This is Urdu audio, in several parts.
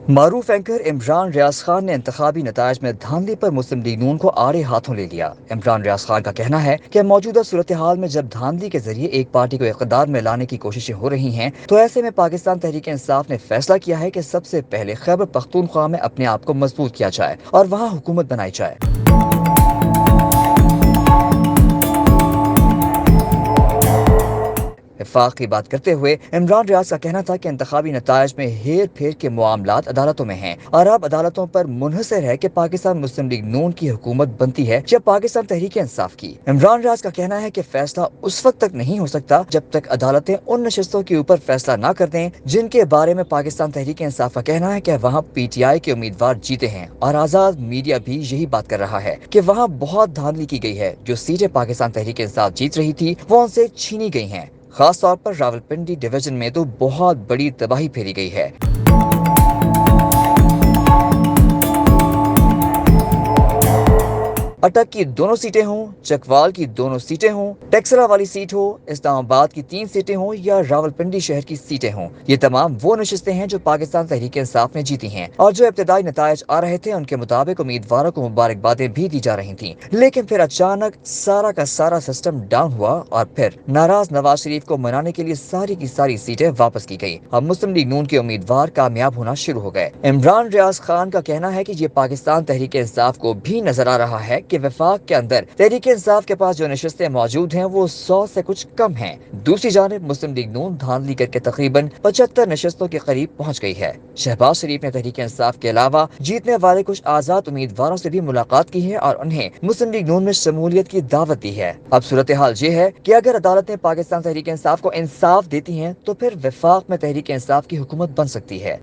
معروف اینکر عمران ریاض خان نے انتخابی نتائج میں دھاندلی پر مسلم لیگ نون کو آڑے ہاتھوں لے لیا۔ عمران ریاض خان کا کہنا ہے کہ موجودہ صورتحال میں جب دھاندلی کے ذریعے ایک پارٹی کو اقتدار میں لانے کی کوششیں ہو رہی ہیں تو ایسے میں پاکستان تحریک انصاف نے فیصلہ کیا ہے کہ سب سے پہلے خیبر پختونخوا میں اپنے آپ کو مضبوط کیا جائے اور وہاں حکومت بنائی جائے۔ وفاق کی بات کرتے ہوئے عمران ریاض کا کہنا تھا کہ انتخابی نتائج میں ہیر پھیر کے معاملات عدالتوں میں ہیں اور اب عدالتوں پر منحصر ہے کہ پاکستان مسلم لیگ نون کی حکومت بنتی ہے یا پاکستان تحریک انصاف کی۔ عمران ریاض کا کہنا ہے کہ فیصلہ اس وقت تک نہیں ہو سکتا جب تک عدالتیں ان نشستوں کے اوپر فیصلہ نہ کر دیں جن کے بارے میں پاکستان تحریک انصاف کا کہنا ہے کہ وہاں پی ٹی آئی کے امیدوار جیتے ہیں، اور آزاد میڈیا بھی یہی بات کر رہا ہے کہ وہاں بہت دھاندلی کی گئی ہے۔ جو سیٹیں پاکستان تحریک انصاف جیت رہی تھی وہ ان سے چھینی گئی ہیں۔ خاص طور پر راولپنڈی ڈویژن میں تو بہت بڑی تباہی پھیلی گئی ہے۔ اٹک کی دونوں سیٹیں ہوں، چکوال کی دونوں سیٹیں ہوں، ٹیکسلا والی سیٹ ہو، اسلام آباد کی 3 سیٹیں ہوں یا راولپنڈی شہر کی سیٹیں ہوں، یہ تمام وہ نشستیں ہیں جو پاکستان تحریک انصاف نے جیتی ہیں، اور جو ابتدائی نتائج آ رہے تھے ان کے مطابق امیدواروں کو مبارکبادیں بھی دی جا رہی تھیں، لیکن پھر اچانک سارا کا سارا سسٹم ڈاؤن ہوا اور پھر ناراض نواز شریف کو منانے کے لیے ساری کی ساری سیٹیں واپس کی گئی۔ اب مسلم لیگ نون کے امیدوار کامیاب ہونا شروع ہو گئے۔ عمران ریاض خان کا کہنا ہے کہ یہ پاکستان تحریک انصاف کو بھی نظر آ رہا ہے کہ وفاق کے اندر تحریک انصاف کے پاس جو نشستیں موجود ہیں وہ 100 سے کچھ کم ہیں۔ دوسری جانب مسلم لیگ نون دھاندلی کر کے تقریباً 75 نشستوں کے قریب پہنچ گئی ہے۔ شہباز شریف نے تحریک انصاف کے علاوہ جیتنے والے کچھ آزاد امیدواروں سے بھی ملاقات کی ہے اور انہیں مسلم لیگ نون میں شمولیت کی دعوت دی ہے۔ اب صورتحال یہ ہے کہ اگر عدالتیں پاکستان تحریک انصاف کو انصاف دیتی ہیں تو پھر وفاق میں تحریک انصاف کی حکومت بن سکتی ہے۔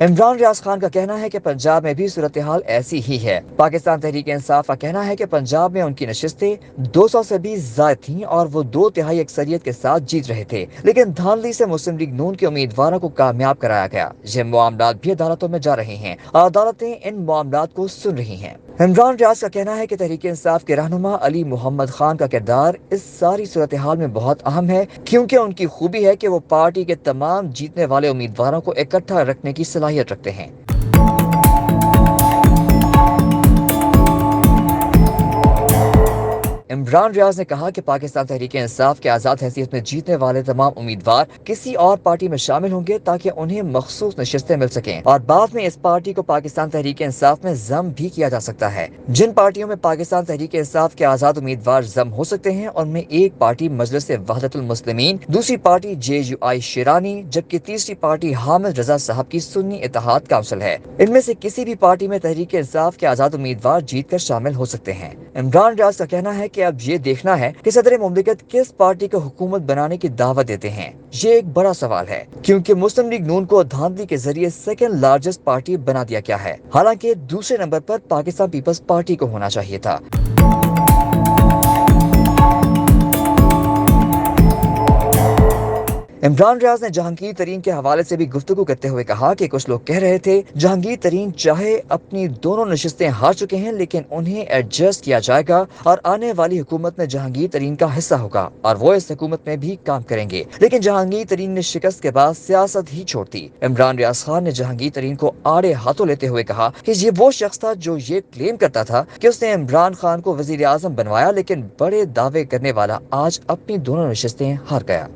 عمران ریاض خان کا کہنا ہے کہ پنجاب میں بھی صورتحال ایسی ہی ہے۔ پاکستان تحریک انصاف کا کہنا ہے کہ پنجاب میں ان کی نشستیں 200 سے بھی زائد تھیں اور وہ 2/3 اکثریت کے ساتھ جیت رہے تھے، لیکن دھاندلی سے مسلم لیگ نون کے امیدواروں کو کامیاب کرایا گیا۔ یہ معاملات بھی عدالتوں میں جا رہے ہیں اور عدالتیں ان معاملات کو سن رہی ہیں۔ عمران ریاض کا کہنا ہے کہ تحریک انصاف کے رہنما علی محمد خان کا کردار اس ساری صورتحال میں بہت اہم ہے، کیونکہ ان کی خوبی ہے کہ وہ پارٹی کے تمام جیتنے والے امیدواروں کو اکٹھا رکھنے کی صلاحیت رکھتے ہیں۔ عمران ریاض نے کہا کہ پاکستان تحریک انصاف کے آزاد حیثیت میں جیتنے والے تمام امیدوار کسی اور پارٹی میں شامل ہوں گے تاکہ انہیں مخصوص نشستیں مل سکیں، اور بعد میں اس پارٹی کو پاکستان تحریک انصاف میں ضم بھی کیا جا سکتا ہے۔ جن پارٹیوں میں پاکستان تحریک انصاف کے آزاد امیدوار ضم ہو سکتے ہیں ان میں ایک پارٹی مجلس وحدت المسلمین، دوسری پارٹی JUI شیرانی، جبکہ تیسری پارٹی حامد رضا صاحب کی سنی اتحاد کونسل ہے۔ ان میں سے کسی بھی پارٹی میں تحریک انصاف کے آزاد امیدوار جیت کر شامل ہو سکتے ہیں۔ عمران ریاض کا کہنا ہے کہ اب یہ دیکھنا ہے کہ صدر مملکت کس پارٹی کو حکومت بنانے کی دعوت دیتے ہیں۔ یہ ایک بڑا سوال ہے کیونکہ مسلم لیگ نون کو دھاندلی کے ذریعے سیکنڈ لارجسٹ پارٹی بنا دیا گیا ہے، حالانکہ دوسرے نمبر پر پاکستان پیپلز پارٹی کو ہونا چاہیے تھا۔ عمران ریاض نے جہانگیر ترین کے حوالے سے بھی گفتگو کرتے ہوئے کہا کہ کچھ لوگ کہہ رہے تھے جہانگیر ترین چاہے اپنی دونوں نشستیں ہار چکے ہیں لیکن انہیں ایڈجسٹ کیا جائے گا اور آنے والی حکومت میں جہانگیر ترین کا حصہ ہوگا اور وہ اس حکومت میں بھی کام کریں گے، لیکن جہانگیر ترین نے شکست کے بعد سیاست ہی چھوڑ دی۔ عمران ریاض خان نے جہانگیر ترین کو آڑے ہاتھوں لیتے ہوئے کہا کہ یہ وہ شخص تھا جو یہ کلیم کرتا تھا کہ اس نے عمران خان کو وزیر اعظم بنوایا، لیکن بڑے دعوے کرنے والا آج اپنی دونوں نشستیں ہار گیا۔